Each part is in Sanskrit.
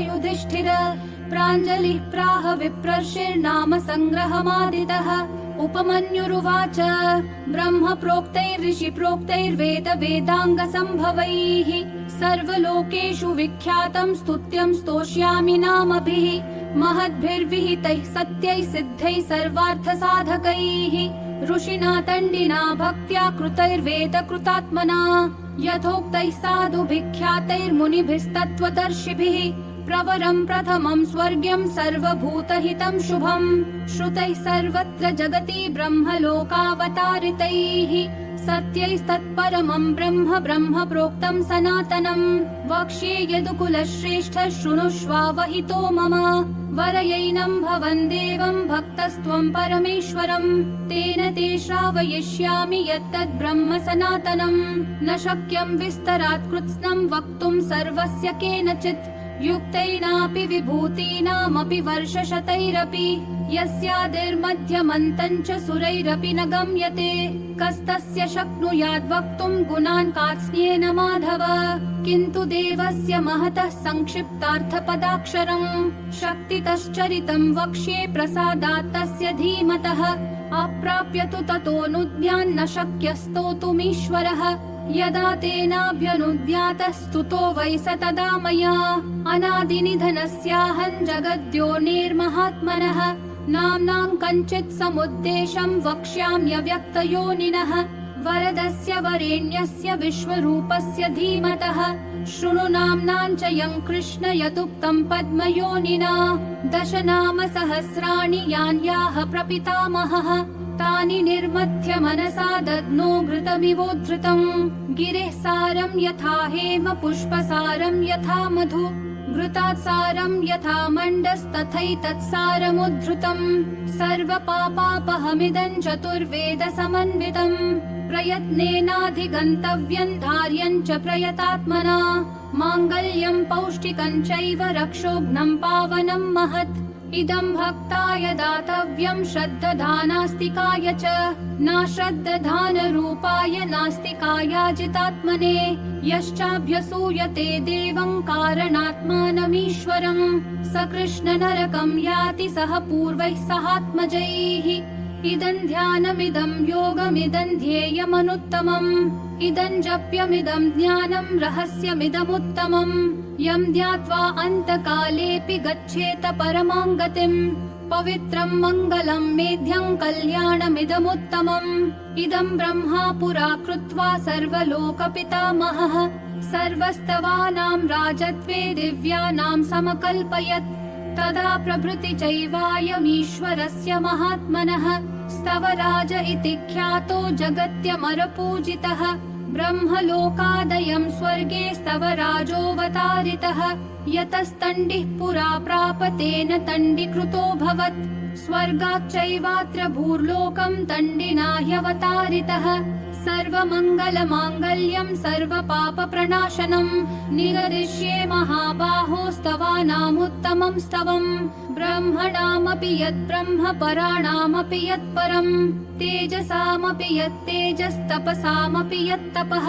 युधिष्ठिर। प्राञ्जलिः प्राह विप्रर्षिर्नाम संग्रहमादितः। उपमन्युरुवाच ब्रह्म प्रोक्तैर्ऋषि प्रोक्तैर्वेद वेदाङ्गसम्भवैः सर्वलोकेषु विख्यातं स्तुत्यं स्तोष्यामि नामभिः। महद्भिर्विहितैः सत्यैः सिद्धैः सर्वार्थसाधकैः ऋषिणा तण्डिना भक्त्या कृतैर्वेद कृतात्मना यथोक्तैः साधुभिख्यातैर्मुनिभिस्तत्त्वदर्शिभिः प्रवरं प्रथमं स्वर्ग्यं सर्वभूतहितं शुभं श्रुतैः सर्वत्र जगति ब्रह्मलोकावतारितैः सत्यैस्तत्परमं ब्रह्म ब्रह्म प्रोक्तं सनातनं वक्ष्ये यदुकुलश्रेष्ठ शृणुष्वावहितो मम वरयैनं भवन् देवं भक्तस्त्वं परमेश्वरं तेन ते श्रावयिष्यामि यत्तद् ब्रह्म सनातनं न शक्यं विस्तरात् कृत्स्नं वक्तुं सर्वस्य केनचित् युक्तैनापि विभूतीनामपि वर्षशतैरपि यस्यादिर्मध्यमन्तं च सुरैरपि न गम्यते कस्तस्य शक्नुयाद् वक्तुं गुणान् कार्त्स्न्येन माधव किन्तु देवस्य महतः संक्षिप्तार्थपदाक्षरम् शक्तितश्चरितं वक्ष्ये प्रसादात् तस्य धीमतः अप्राप्य तु ततोऽनुद्यान्न शक्यस्तोतुमीश्वरः यदा तेनाभ्यनुद्यातः स्तुतो वै स तदा मया अनादिनिधनस्याहं जगद्योनिर्महात्मनः नाम्नां कञ्चित् समुद्देशं वक्ष्याम्यव्यक्तयोनिनः वरदस्य वरेण्यस्य विश्वरूपस्य धीमतः शृणु नाम्नां च यं कृष्ण यदुक्तं पद्मयोनिना दश नाम सहस्राणि यान्याः प्रपितामहः तानि निर्मथ्य मनसा दद्नो घृतमिवोद्धृतम् गिरेः सारं यथा हेम पुष्पसारं यथा मधु घृतात् सारं यथा मण्डस्तथैतत्सारमुद्धृतम् सर्वपापापहमिदं चतुर्वेद समन्वितम् प्रयत्नेनाधिगन्तव्यं धार्यं च प्रयतात्मना माङ्गल्यं पौष्टिकं चैव रक्षोघ्नं पावनं महत् इदं भक्ताय दातव्यं श्रद्दधानास्तिकाय च नाश्रद्दधानरूपाय नास्तिकायाजितात्मने यश्चाभ्यसूयते देवं कारणात्मानमीश्वरं स कृष्णनरकं याति सह पूर्वैः सहात्मजैः इदं ध्यानमिदं योगमिदं ध्येयमनुत्तमम् इदं जप्यमिदं ज्ञानं रहस्यमिदमुत्तमम् यं ध्यात्वा अन्तकालेऽपि गच्छेत परमां गतिम् पवित्रं मङ्गलं मेध्यं कल्याणमिदमुत्तमम् इदं ब्रह्मा पुरा कृत्वा सर्वलोकपितामहः सर्वस्तवानां राजत्वे दिव्यानां समकल्पयत् तदा प्रभृति चैवायमीश्वरस्य महात्मनः स्तवराज इति ख्यातो जगत्यमरपूजितः ब्रह्मलोकादयं स्वर्गे स्तवराजोऽवतारितः यतस्तण्डिः पुरा प्राप तेन तण्डीकृतोऽभवत् स्वर्गाच्चैवात्र भूर्लोकं तण्डिना ह्यवतारितः सर्वमङ्गलमाङ्गल्यं सर्वपापप्रणाशनम् निगदिष्ये महाबाहो स्तवानामुत्तमं स्तवम् ब्रह्मणामपि यद्ब्रह्म पराणामपि यत्परम् तेजसामपि यत्तेजस्तपसामपि यत्तपः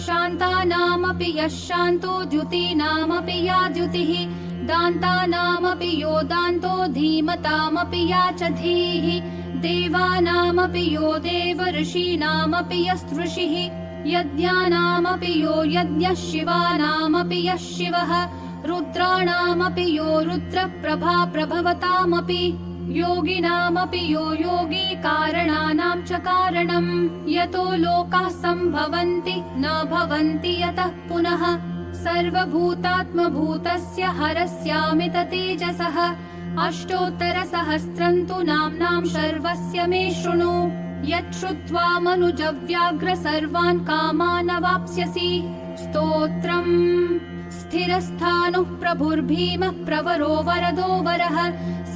शान्तानामपि यः शान्तो द्युतीनामपि या द्युतिः दान्तानामपि यो दान्तो धीमतामपि या च धीः देवानामपि यो देव ऋषीणामपि यस्तृषिः यज्ञानामपि यो यज्ञः शिवानामपि यः शिवः रुद्राणामपि यो रुद्रप्रभा प्रभवतामपि योगिनामपि यो योगी कारणानां च कारणम् यतो लोकाः सम्भवन्ति न भवन्ति यतः पुनः सर्वभूतात्मभूतस्य हरस्यामित तेजसः अष्टोत्तरसहस्रं तु नाम्नां सर्वस्य मे शृणु यच्छ्रुत्वा मनुजव्याघ्र सर्वान् कामान् अवाप्स्यसि स्तोत्रम् स्थिरस्थाणुः प्रभुर्भीमः प्रवरो वरदो वरः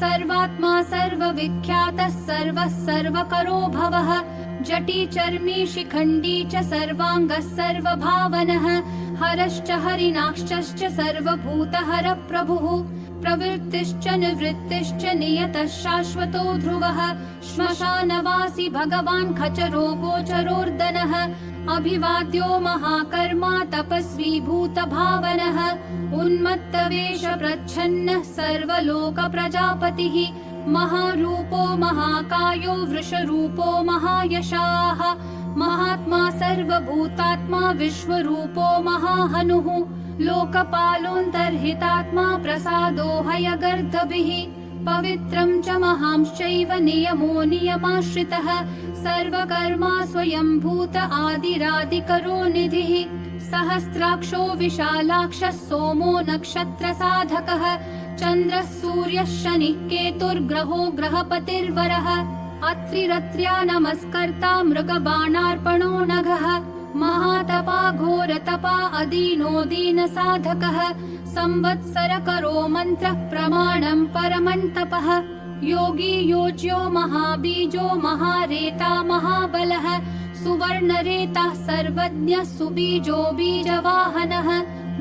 सर्वात्मा सर्वविख्यातः सर्वः सर्वकरो भवः जटी चर्मी शिखण्डी च सर्वाङ्गः सर्वभावनः हरश्च हरिणाक्षश्च सर्वभूतहर प्रभुः प्रवृत्तिश्च निवृत्तिश्च नियतः शाश्वतो ध्रुवः श्मशानवासी भगवान् खचरो गोचरोर्दनः अभिवाद्यो महाकर्मा तपस्वी भूतभावनः उन्मत्तवेष प्रच्छन्नः सर्वलोक प्रजापतिः महारूपो महाकायो वृषरूपो महायशाः महात्मा सर्वभूतात्मा विश्वरूपो महाहनुः लोकपालोऽन्तर्हितात्मा प्रसादो हयगर्दभिः पवित्रं च महांश्चैव नियमो नियमाश्रितः सर्वकर्मा स्वयंभूत आदिरादिकरो निधिः सहस्राक्षो विशालाक्षः सोमो नक्षत्रसाधकः चन्द्रः सूर्यः शनिः केतुर्ग्रहो ग्रहपतिर्वरः अत्रिरत्र्या नमस्कर्ता मृगबाणार्पणो नघः महातपा घोरतपा अदीनो दीनसाधकः संवत्सरकरो मन्त्रः प्रमाणं परमन्तपः योगी योज्यो महाबीजो महारेता महाबलः सुवर्णरेता सर्वज्ञः सुबीजो बीजवाहनः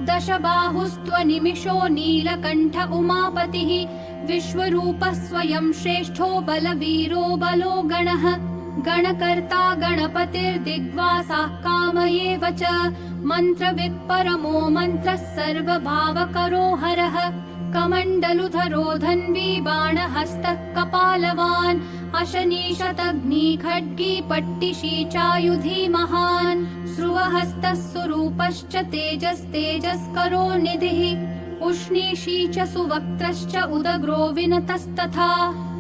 दशबाहुस्त्वनिमिषो नीलकण्ठ उमापतिः विश्वरूपः स्वयं श्रेष्ठो बलवीरो बलो गणः गणकर्ता गणपतिर्दिग्वासाः काम एव च मन्त्रवित् परमो मन्त्रः सर्वभावकरो हरः कमण्डलुधरो धन्वी बाणहस्तः कपालवान् अशनीशतग्नी खड्गी पट्टिशी चायुधी महान् स्रुवहस्तः सुरूपश्च तेजस्तेजस्करो निधिः उष्णीषी च सुवक्त्रश्च उदग्रो विनतस्तथा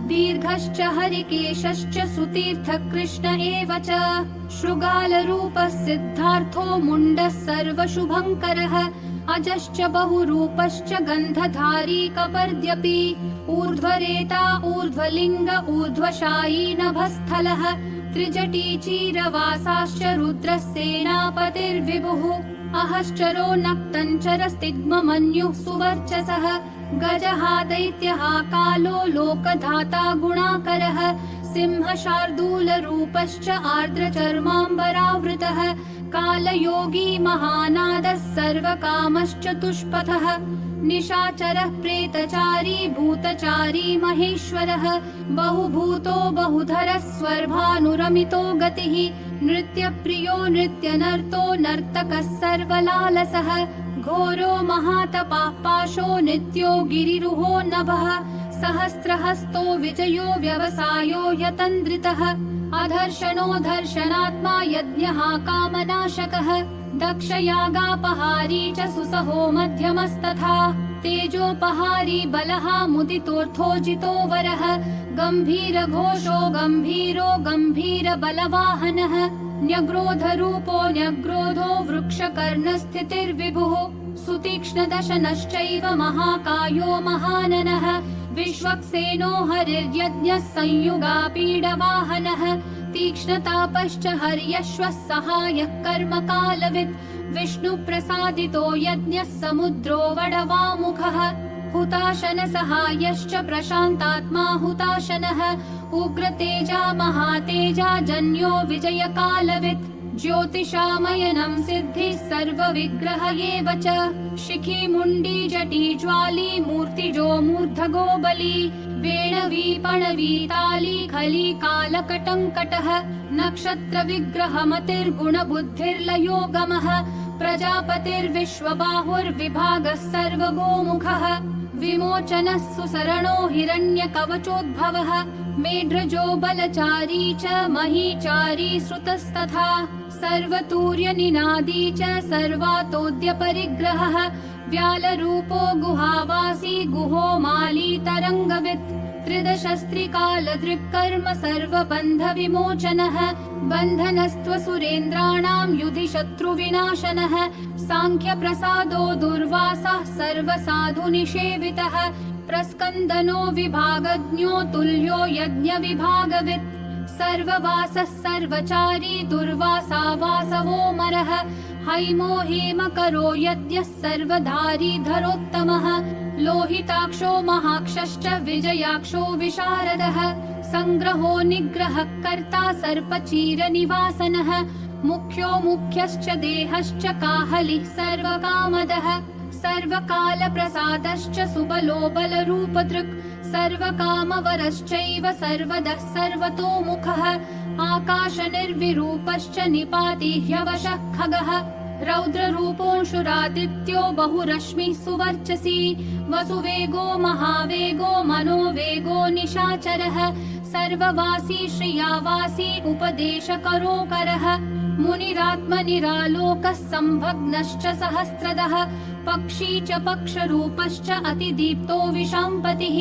दीर्घश्च हरिकेशश्च सुतीर्थः कृष्ण एव च शृगालरूपः सिद्धार्थो मुण्डः सर्वशुभङ्करः अजश्च बहुरूपश्च गन्धधारी कपर्द्यपि ऊर्ध्वरेता ऊर्ध्वलिङ्ग ऊर्ध्वशायी नभस्थलः त्रिजटी चीरवासाश्च रुद्रः सेनापतिर्विभुः अहश्चरो नक्तञ्चरस्तिग्ममन्युः सुवर्चसः गजः दैत्यः कालो लोकधाता गुणाकरः सिंह शार्दूलरूपश्च आर्द्रचर्माम्बरावृतः कालयोगी महानादः सर्वकामश्च तुष्पथः निशाचरः प्रेतचारी भूतचारी महेश्वरः बहुभूतो बहुधरः स्वर्भानुरमितो गतिः नृत्यप्रियो नृत्यनर्तो नर्तकः सर्वलालसः घोरो महातपः पाशो नित्यो गिरिरुहो नभः सहस्रहस्तो विजयो व्यवसायो यतन्द्रितः अधर्षणो दर्शनात्मा यज्ञः कामनाशकः दक्षयागापहारी च सुसहो मध्यमस्तथा तेजोपहारी बलः मुदितोऽर्थोजितो वरः गम्भीरघोषो गम्भीरो गम्भीरबलवाहनः न्यग्रोधरूपो न्यग्रोधो वृक्षकर्णस्थितिर्विभुः सुतीक्ष्णदशनश्चैव महाकायो महाननः विश्वक्सेनो हरिर्यज्ञः संयुगापीडवाहनः तीक्ष्णतापश्च हर्यश्वः सहायः कर्मकालवित् विष्णुप्रसादितो यज्ञः समुद्रो वडवामुखः हुताशन सहायश्च प्रशान्तात्मा हुताशनः उग्रतेजा महातेजा जन्यो विजयकालवित् ज्योतिषामयनं सिद्धिः सर्वविग्रह एव च शिखी मुण्डी जटी ज्वाली मूर्तिजो मूर्धगो बली वेणवी पणवी ताली खली कालकटङ्कटः नक्षत्र विग्रहमतिर्गुणबुद्धिर्लयोगमः प्रजापतिर्विश्वबाहुर्विभागः सर्वगोमुखः विमोचनः सुसरणो हिरण्यकवचोद्भवः मेढ्रजो बलचारी च महीचारी श्रुतस्तथा सर्वतूर्यनिनादी च सर्वातोद्यपरिग्रहः व्यालरूपो गुहावासी गुहो माली तरङ्गवित् त्रिदशस्त्रिकालदृक्कर्म सर्वबन्धविमोचनः बन्धनस्त्वसुरेन्द्राणां युधि शत्रुविनाशनः साङ्ख्यप्रसादो दुर्वासः सर्वसाधुनिषेवितः प्रस्कन्दनो विभागज्ञो तुल्यो यज्ञविभागवित् सर्ववासः सर्वचारी दुर्वासा वासवोमरः हैमो हेमकरो यज्ञः सर्वधारी धरोत्तमः लोहिताक्षो महाक्षश्च विजयाक्षो विशारदः संग्रहो निग्रहः कर्ता सर्पचीरनिवासनः मुख्यो मुख्यश्च देहश्च काहलिः सर्वकामदः सर्वकालप्रसादश्च सुबलो बलरूपदृक् सर्वकामवरश्चैव सर्वदः सर्वतोमुखः आकाशनिर्विरूपश्च निपाति ह्यवशः खगः रौद्ररूपोऽंशुरादित्यो बहुरश्मिः सुवर्चसी वसुवेगो महावेगो मनोवेगो निशाचरः सर्ववासी श्रियावासी उपदेशकरोकरः मुनिरात्मनिरालोकः संभग्नश्च सहस्रदः पक्षी च पक्षरूपश्च अतिदीप्तो विशाम्पतिः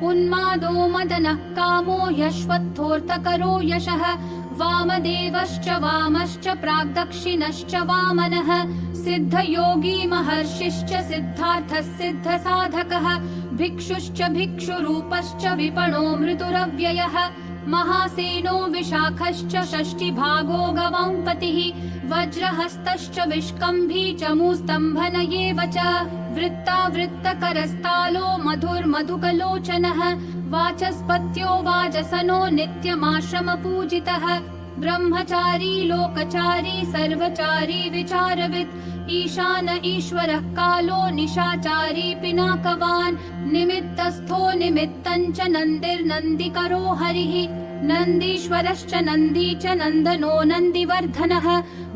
उन्मादो मदनः कामो यश्वत्थोऽर्थकरो यशः वामदेवश्च वामश्च प्राग्दक्षिणश्च वामनः सिद्धयोगी महर्षिश्च सिद्धार्थः सिद्धसाधकः भिक्षुश्च भिक्षुरूपश्च विपणो मृदुरव्ययः महासेनो विशाखश्च षष्टिभागो गवाम्पतिः वज्रहस्तश्च विष्कम्भी चमूस्तम्भनयेव च वृत्तावृत्तकरस्तालो मधुर्मधुकलोचनः वाचस्पत्यो वाजसनो नित्यमाश्रमपूजितः ब्रह्मचारी लोकचारी सर्वचारी विचारवित् ईशान ईश्वरः कालो निशाचारी पिनाकवान् निमित्तस्थो निमित्तञ्च नन्दिर्नन्दिकरो हरिः नन्दीश्वरश्च नन्दी च नन्दनो नन्दिवर्धनः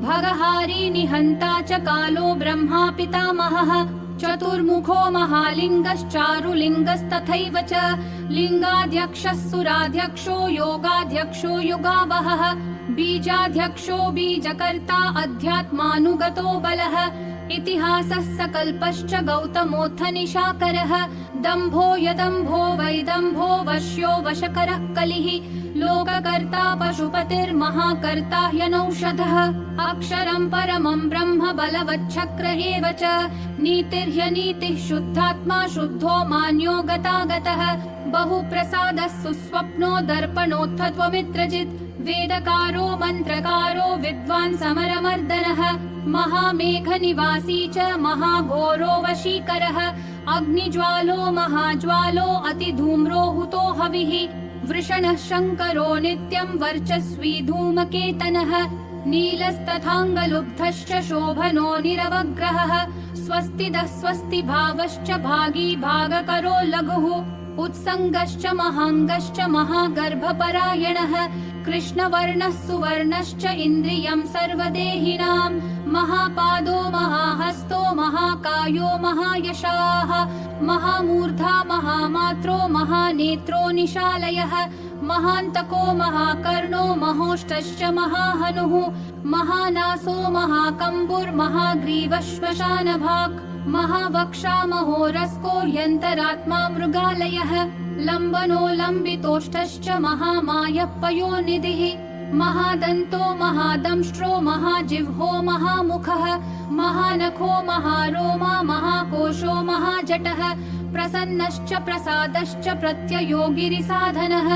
भगहारी निहन्ता च कालो ब्रह्मा पितामहः चतुर्मुखो महालिङ्गश्चारुलिङ्गस्तथैव च लिङ्गाध्यक्षः सुराध्यक्षो योगाध्यक्षो युगावहः बीजाध्यक्षो बीजकर्ता अध्यात्मानुगतो बलः इतिहासः सकल्पश्च गौतमोऽथ निशाकरः दम्भो यदम्भो वैदम्भो वश्यो वशकरः कलिः लोककर्ता पशुपतिर्महाकर्ता ह्यनौषधः अक्षरं परमं ब्रह्म बलवच्छक्र एव च नीतिर्ह्यनीतिः शुद्धात्मा शुद्धो मान्यो गतागतः बहुप्रसादः सुस्वप्नो दर्पणोत्थत्वमित्रजित् वेदकारो मन्त्रकारो विद्वान् समरमर्दनः महामेघनिवासी च महाघोरो वशीकरः अग्निज्वालो महाज्वालो अतिधूम्रो हुतो हविः वृषणः शङ्करो नित्यं वर्चस्वी धूमकेतनः नीलस्तथाङ्गलुब्धश्च शोभनो निरवग्रहः स्वस्तिदः स्वस्तिभावश्च भागी भागकरो लघुः उत्सङ्गश्च महाङ्गश्च महागर्भपरायणः कृष्णवर्णः सुवर्णश्च इन्द्रियं सर्वदेहिनां महापादो महाहस्तो महाकायो महायशाः महामूर्धा महामात्रो महानेत्रो निशालयः महान्तको महाकर्णो महोष्टश्च महाहनुः महानासो महाकम्बुर्महाग्रीवः श्मशानभाक् महावक्षा महोरस्को ह्यन्तरात्मा मृगालयः लम्बनो लम्बितोष्ठश्च महामायः पयोनिधिः महादन्तो महादंष्ट्रो महाजिह्वो महामुखः महानखो महारोमा महाकोशो महाजटः प्रसन्नश्च प्रसादश्च प्रत्ययो गिरिसाधनः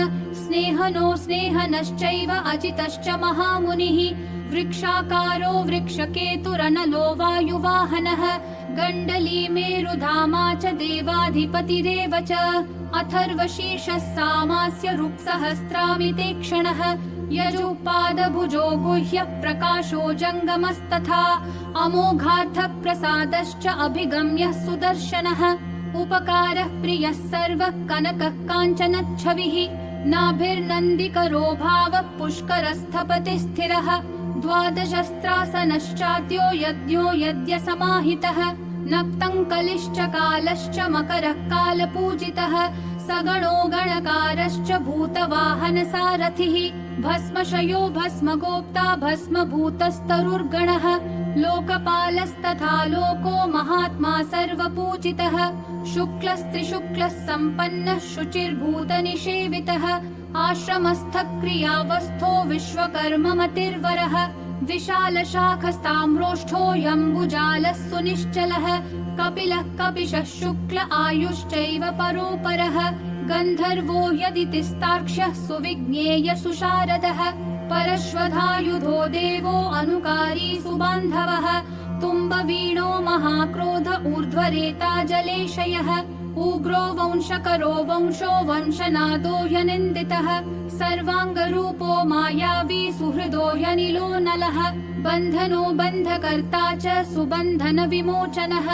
स्नेहनो स्नेहनश्चैव अजितश्च महामुनिः वृक्षाकारो वृक्षकेतुरनलो वायुवाहनः गण्डली मेरुधामा च देवाधिपतिरेव च अथर्वशीर्षः सामास्य रुक्सहस्रामिते क्षणः यजुपादभुजो गुह्यः प्रकाशो जङ्गमस्तथा अमोघार्थः प्रसादश्च अभिगम्यः सुदर्शनः उपकारः प्रियः सर्वः कनकः काञ्चनच्छविः नाभिर्नन्दिकरो भावः पुष्करस्थपति स्थिरः द्वादशस्त्रासनश्चाद्यो यज्ञो यज्ञसमाहितः नक्तङ्कलिश्च कालश्च मकरः कालपूजितः सगणो गणकारश्च भूतवाहनसारथिः भस्मशयो भस्मगोप्ता भस्मभूतस्तरुर्गणः लोकपालस्तथा लोको महात्मा सर्वपूजितः शुक्लस्त्रिशुक्लः सम्पन्नः शुचिर्भूतनिषेवितः आश्रमस्थः क्रियावस्थो विश्वकर्ममतिर्वरः विशालशाखस्ताम्रोष्ठो यम्बुजालः सुनिश्चलः कपिलः कपिशः शुक्ल आयुश्चैव परोपरः गन्धर्वो यदितिस्तार्क्ष्यः सुविज्ञेय सुशारदः परश्वधायुधो देवो अनुकारी सुबान्धवः तुम्बवीणो महाक्रोध ऊर्ध्वरेता जलेशयः उग्रो वंशकरो वंशो वंशनादो ह्यनिन्दितः सर्वाङ्गरूपो मायावी सुहृदो ह्यनिलो नलः बन्धनो बन्धकर्ता च सुबन्धन विमोचनः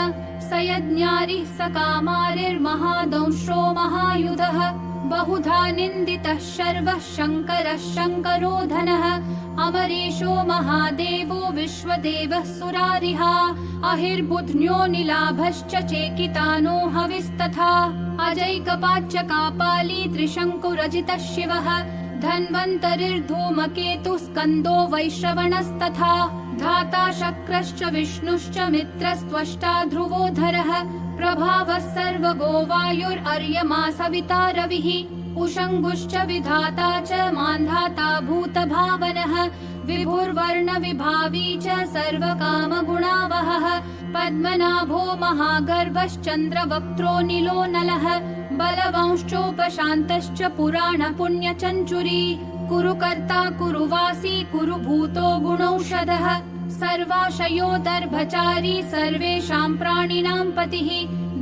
स यज्ञारिः स कामारिर्महादंश्रो महायुधः बहुधा निन्दितः शर्वः शङ्करः शङ्करोधनः अमरेशो महादेवो विश्वदेवः सुरारिहा अहिर्बुध्न्यो निलाभश्च चेकितानो हविस्तथा अजैकपाच्च कापाली त्रिशङ्कुरजितः शिवः धन्वन्तरिर्धूमकेतुः स्कन्दो वैश्रवणस्तथा धाता शक्रश्च विष्णुश्च मित्रस्त्वष्टा ध्रुवोधरः प्रभावः सर्वगो वायुर्अर्यमा सविता रविः उषङ्गुश्च विधाता च मान्धाता भूतभावनः विभुर्वर्णविभावी च सर्वकामगुणावहः पद्मनाभो महागर्भश्चन्द्रवक्त्रो नीलो नलः बलवंश्चोपशान्तश्च पुराणपुण्यचञ्चुरी कुरुकर्ता कुरुवासी कुरुभूतो गुणौषधः सर्वाशयो दर्भचारी सर्वेषां प्राणिनां पतिः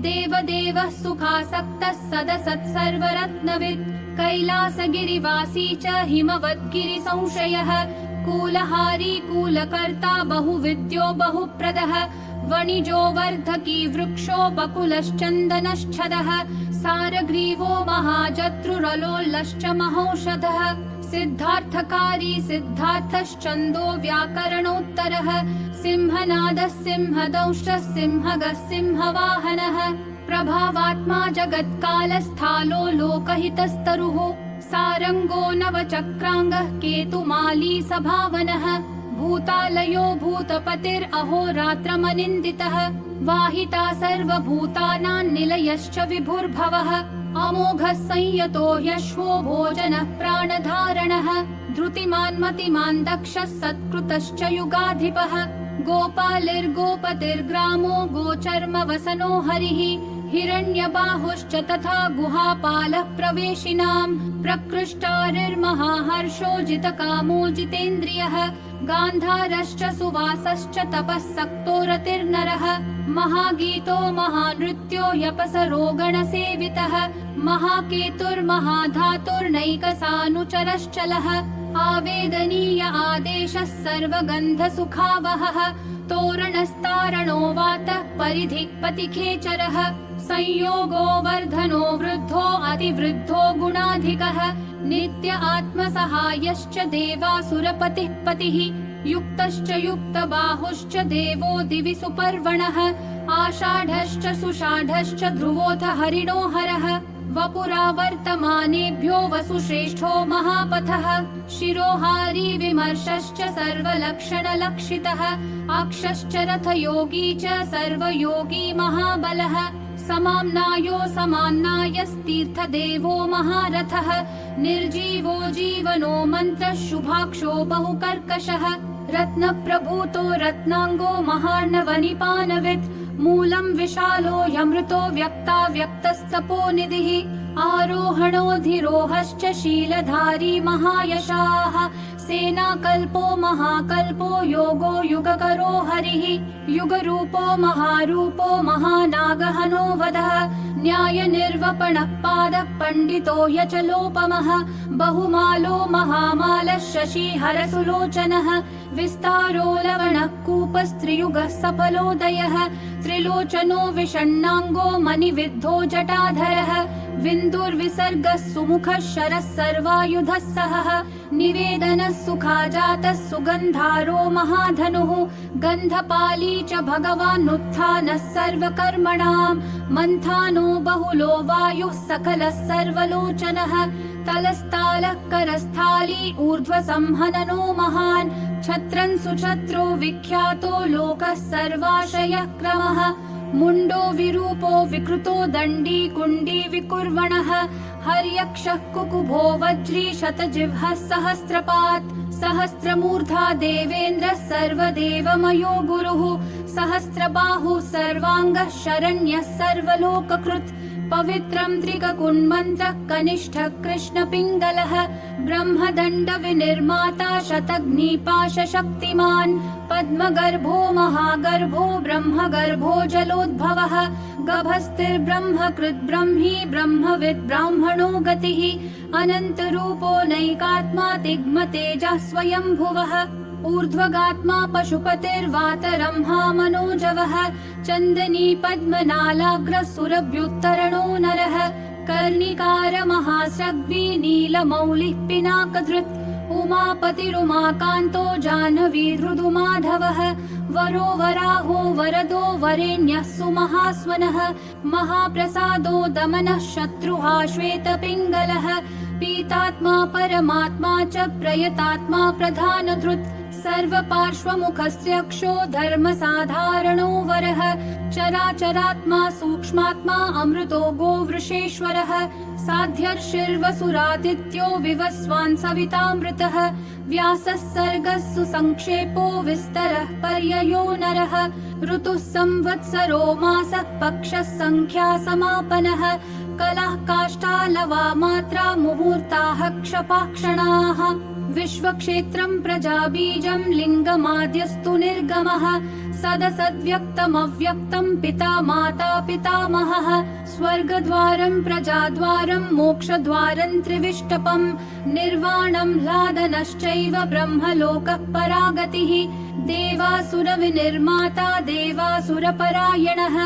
देवदेवः सुखासक्तः सदसत् सर्वरत्नवित् कैलासगिरिवासी च हिमवद्गिरिसंशयः कूलहारी कूलकर्ता बहुविद्यो बहुप्रदः वणिजो वर्धकी वृक्षो बकुलश्चन्दनश्छदः सारग्रीवो महाजत्रुरलोल्लश्च महौषधः सिद्धार्थकारी सिद्धार्थश्चन्दो व्याकरणोत्तरः सिंहनादः सिंहदंष्टः सिंहगः सिंहवाहनः प्रभावात्मा जगत्कालस्थालो लोकहितस्तरुः सारङ्गो नवचक्राङ्गः केतुमाली सभावनः भूतालयो भूतपतिरहोरात्रमनिन्दितः वाहिता सर्वभूतानां निलयश्च विभुर्भवः अमोघः संयतो ह्यश्वो भोजनः प्राणधारणः धृतिमान् मतिमान् दक्षः सत्कृतश्च युगाधिपः गोपालिर्गोपतिर्ग्रामो गोचर्मवसनो हरिः हिरण्यबाहुश्च तथा गुहापालः प्रवेशिनां प्रकृष्टारिर्महाहर्षो जितकामो जितेन्द्रियः गान्धारश्च सुवासश्च तपः सक्तो रतिर्नरः महागीतो महानृत्यो ह्यपसरो गणसेवितः महाकेतुर्महाधातुर्नैकसानुचरश्चलः आवेदनीय आदेशः सर्वगन्धसुखावहः तोरणस्तारणो वातः परिधिः पतिखेचरः संयोगो वर्धनो वृद्धो अतिवृद्धो गुणाधिकः नित्य आत्मसहायश्च देवासुरपतिः पतिः युक्तश्च युक्तबाहुश्च देवो दिवि सुपर्वणः आषाढश्च सुषाढश्च ध्रुवोऽथ हरिणो हरः वपुरावर्तमानेभ्यो वसुश्रेष्ठो महापथः शिरोहारी विमर्शश्च सर्वलक्षणलक्षितः अक्षश्च रथयोगी च सर्वयोगी महाबलः समाम्नायो समान्नायस्तीर्थदेवो महारथः निर्जीवो जीवनो मन्त्रः शुभाक्षो बहुकर्कशः रत्नप्रभूतो रत्नाङ्गो महार्णवनिपानवित् मूलं विशालो ह्यमृतो व्यक्ता व्यक्तस्तपोनिधिः आरोहणोऽधिरोहश्च शीलधारी महायशाः सेनाकल्पो महाकल्पो योगो युगकरो हरिः युगरूपो महारूपो महानागहनो वधः न्यायनिर्वपणः पादः पण्डितो ह्यचलोपमः बहुमालो महामालः शशिहरसुलोचनः विस्तारो लवणः कूपस्त्रियुगः सफलोदयः त्रिलोचनो विषण्णाङ्गो मणिविद्धो जटाधरः विन्दुर्विसर्गः सुमुखः शरः सर्वायुधः सहः निवेदनः सुखाजातः सुगन्धारो महाधनुः गन्धपाली च भगवानुत्थानः सर्वकर्मणां मन्थानो बहुलो वायुः सकलः सर्वलोचनः तलस्तालः करस्थाली ऊर्ध्वसंहननो महान् छत्रन् सुछत्रो विख्यातो लोकः सर्वाशयः क्रमः मुण्डो विरूपो विकृतो दण्डी कुण्डी विकुर्वणः हर्यक्षः कुकुभो वज्री शतजिह्वः सहस्रपात् सहस्रमूर्धा देवेन्द्रः सर्वदेवमयो गुरुः सहस्रबाहुः सर्वाङ्गः शरण्यः सर्वलोककृत् पवित्रं त्रिककुण्मन्त्रः कनिष्ठः कृष्णपिङ्गलः ब्रह्मदण्ड विनिर्माता शतग्निपाशशक्तिमान् पद्मगर्भो महागर्भो ब्रह्मगर्भो जलोद्भवः गभस्तिर्ब्रह्मकृत् ब्रह्मी ब्रह्मविद् ब्राह्मणो गतिः अनन्तरूपो नैकात्मा तिग्मतेजः स्वयंभुवः ऊर्ध्वगात्मा पशुपतिर्वातरंहा मनोजवः चन्दनी पद्मनालाग्रः सुरभ्युत्तरणो नरः कर्णिकार महासृग्वी नीलमौलिः पिनाकधृत् उमापतिरुमाकान्तो जाह्नवी हृदुमाधवः वरो वराहो वरदो वरेण्यः सुमहास्वनः महाप्रसादो दमनः शत्रुहा श्वेतपिङ्गलः पीतात्मा परमात्मा च प्रयतात्मा प्रधानधृत् सर्वपार्श्वमुखस्यक्षो धर्मसाधारणो वरः चराचरात्मा सूक्ष्मात्मा अमृतो गोवृषेश्वरः साध्यर्षिर्वसुरादित्यो विवस्वान् सवितामृतः व्यासः सर्गः सुसंक्षेपो विस्तरः पर्ययो नरः ऋतुः संवत्सरो मासः पक्षः संख्या समापनः कलाः काष्ठालवा मात्रा मुहूर्ताः क्षपाक्षणाः विश्वक्षेत्रं प्रजाबीजं लिङ्गमाद्यस्तु निर्गमः सदसद्व्यक्तमव्यक्तं पिता माता पितामहः स्वर्गद्वारं प्रजाद्वारं मोक्षद्वारं त्रिविष्टपं निर्वाणं ह्लादनश्चैव ब्रह्मलोकः परागतिः देवासुरविनिर्माता देवासुरपरायणः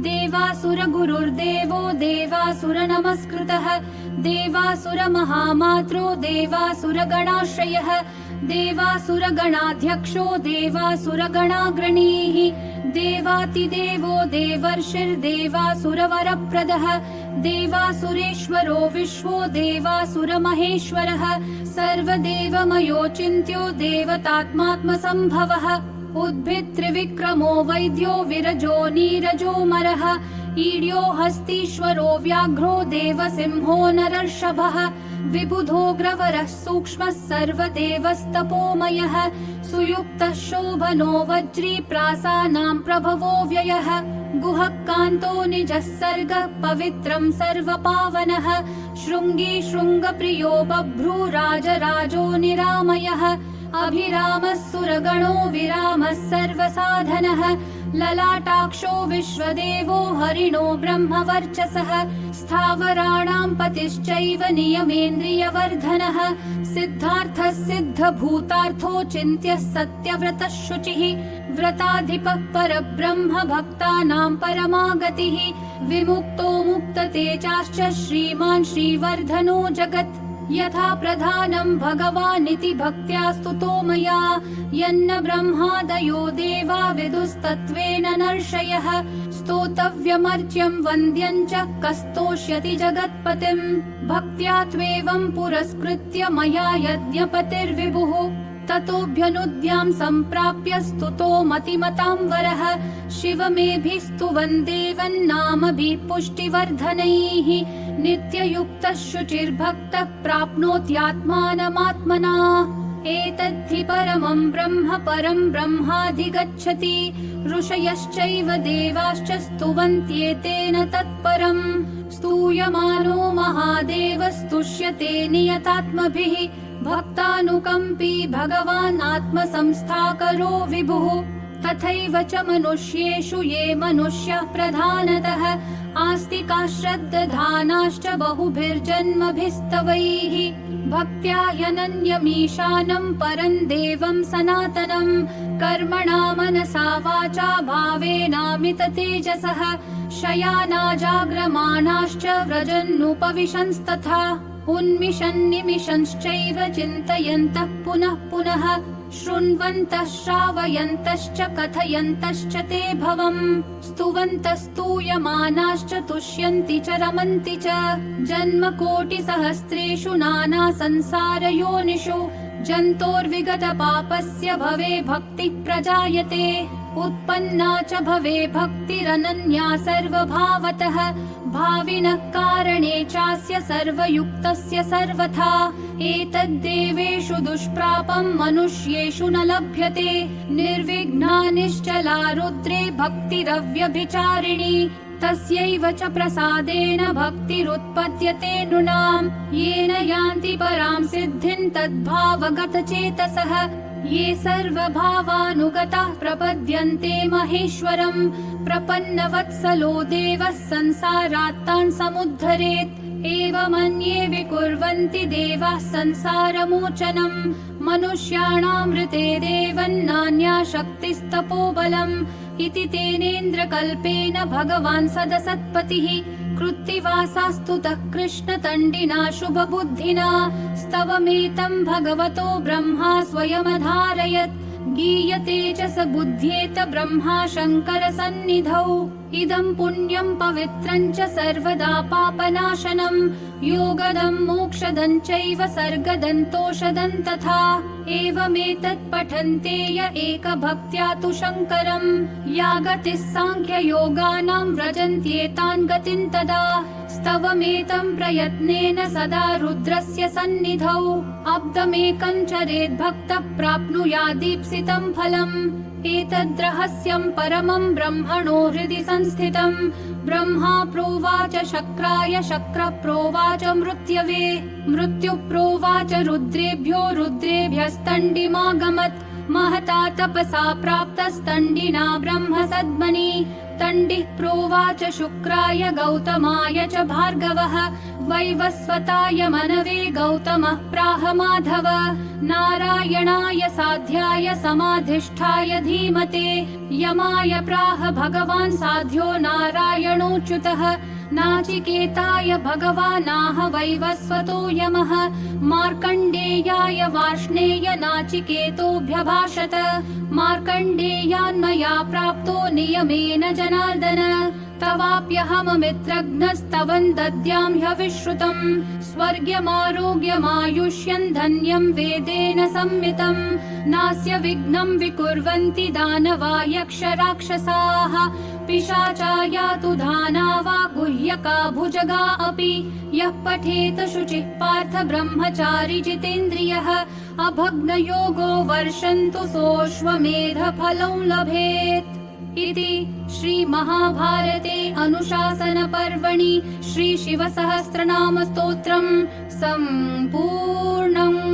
देवासुरगुरुर्देवो देवासुरनमस्कृतः देवासुरमहामात्रो देवासुरगणाश्रयः देवासुरगणाध्यक्षो देवासुरगणाग्रणीः देवातिदेवो देवर्षिर्देवासुरवरप्रदः देवासुरेश्वरो विश्वो देवासुरमहेश्वरः सर्वदेवमयोचिन्त्यो देवतात्मात्मसम्भवः उद्भित्त्रिविक्रमो वैद्यो विरजो नीरजोऽमरः ईड्यो हस्तीश्वरो व्याघ्रो देवसिंहो नरर्षभः विबुधोऽग्रवरः सूक्ष्मः सर्वदेवस्तपोमयः सुयुक्तः शोभनो वज्री प्रासानां प्रभवो व्ययः गुहः कान्तो निजः सर्गः पवित्रं सर्वपावनः शृङ्गी शृङ्गप्रियो बभ्रू राजराजो निरामयः अभिरामः सुरगणो विरामः सर्वसाधनः ललाटाक्षो विश्वदेवो हरिणो ब्रह्मवर्चसः स्थावराणां पतिश्चैव नियमेन्द्रियवर्धनः सिद्धार्थः सिद्धभूतार्थो चिन्त्यः सत्यव्रतः शुचिः व्रताधिपः परब्रह्म भक्तानां परमागतिः विमुक्तो मुक्ततेजाश्च श्रीमान् श्रीवर्धनो जगत् यथा प्रधानं भगवानिति भक्त्या स्तुतो मया यन्न ब्रह्मादयो देवा विदुस्तत्त्वेन नर्षयः स्तोतव्यमर्च्यं वन्द्यं च कस्तोष्यति जगत्पतिं भक्त्या त्वेवं पुरस्कृत्य मया यज्ञपतिर्विभुः ततोऽभ्यनुद्यां सम्प्राप्य स्तुतो मतिमतां वरः शिवमेभिः स्तुवन् देवन्नामभिः पुष्टिवर्धनैः नित्ययुक्तः शुचिर्भक्तः प्राप्नोत्यात्मानमात्मना एतद्धि परमं ब्रह्म परं ब्रह्माधिगच्छति ऋषयश्चैव देवाश्च स्तुवन्त्येतेन तत्परम् स्तूयमानो महादेवः स्तुष्यते नियतात्मभिः भक्तानुकम्पी भगवान् आत्मसंस्थाकरो विभुः तथैव च मनुष्येषु ये मनुष्यः प्रधानतः आस्तिकाः श्रद्दधानाश्च बहुभिर्जन्मभिस्तवैः भक्त्या यनन्यमीशानं परं देवं सनातनं कर्मणा मनसा वाचा भावेनामिततेजसः शयानाजाग्रमाणाश्च व्रजन्नुपविशंस्तथा उन्मिषन्निमिषंश्चैव चिन्तयन्तः पुनः पुनः शृण्वन्तः श्रावयन्तश्च कथयन्तश्च ते भवम् स्तुवन्तः स्तूयमानाश्च तुष्यन्ति च रमन्ति च जन्मकोटिसहस्रेषु नाना संसारयोनिषु जन्तोर्विगत पापस्य भवे भक्तिः प्रजायते उत्पन्ना च भवे भक्तिरनन्या सर्वभावतः भाविनः कारणे चास्य सर्वयुक्तस्य सर्वथा एतद्देवेषु दुष्प्रापं मनुष्येषु न लभ्यते निर्विघ्ना निश्चला रुद्रे भक्तिरव्यभिचारिणी तस्यैव च प्रसादेन भक्तिरुत्पद्यते नृणाम् येन यान्ति परां सिद्धिं तद्भावगतचेतसः ये सर्वभावानुगताः प्रपद्यन्ते महेश्वरम् प्रपन्नवत्सलो देवः संसारात्तान् समुद्धरेत् एवमन्ये विकुर्वन्ति देवाः संसारमोचनम् मनुष्याणामृते देवन्नान्या शक्तिस्तपोबलम् इति तेनेन्द्रकल्पेन भगवान् सदसत्पतिः कृत्तिवासास्तुतः कृष्णतण्डिना शुभबुद्धिना स्तवमेतं भगवतो ब्रह्मा स्वयमधारयत् गीयते च स बुध्येत ब्रह्मा शङ्कर सन्निधौ इदं पुण्यं पवित्रं च सर्वदा पापनाशनं योगदं मोक्षदं चैव सर्गदं तोषदं तथा एवमेतत् पठन्ते य एकभक्त्या तु शङ्करं या गतिः साङ्ख्ययोगानां व्रजन्त्येतान् गतिं तदा स्तवमेतं प्रयत्नेन सदा रुद्रस्य सन्निधौ अब्दमेकं चरेद् भक्तः प्राप्नुयादीप्सितं फलम् एतद्रहस्यं परमं ब्रह्मणो हृदि संस्थितं ब्रह्मा प्रोवाच शक्राय शक्रः प्रोवाच मृत्यवे मृत्युः प्रोवाच रुद्रेभ्यो रुद्रेभ्यस्तण्डिमागमत् महता तपसा प्राप्तस्तण्डिना ब्रह्म सद्मनि तण्डिः प्रोवाच शुक्राय गौतमाय च भार्गवः वैवस्वताय मनवे गौतमः प्राह माधव नारायणाय साध्याय समाधिष्ठाय धीमते यमाय प्राह भगवान् साध्यो नारायणोच्युतः नाचिकेताय भगवानाह वैवस्वतो यमः मार्कण्डेयाय वार्ष्णेय नाचिकेतोऽभ्यभाषत मार्कण्डेयान्मया प्राप्तो नियमेन जनार्दन तवाप्यहममित्रघ्नस्तवन् दद्यां ह्यविश्रुतम् स्वर्ग्यमारोग्यमायुष्यम् धन्यम् वेदेन संमितम् नास्य विघ्नं विकुर्वन्ति दानवा यक्ष राक्षसाः पिशाचा यातु धाना वा गुह्यका भुजगा अपि यः पठेत शुचिः पार्थ ब्रह्मचारी जितेन्द्रियः अभग्नयोगो वर्षन्तु सोऽश्वमेध फलं लभेत् इति श्रीमहाभारते अनुशासनपर्वणि श्रीशिवसहस्रनामस्तोत्रम् सम्पूर्णम्।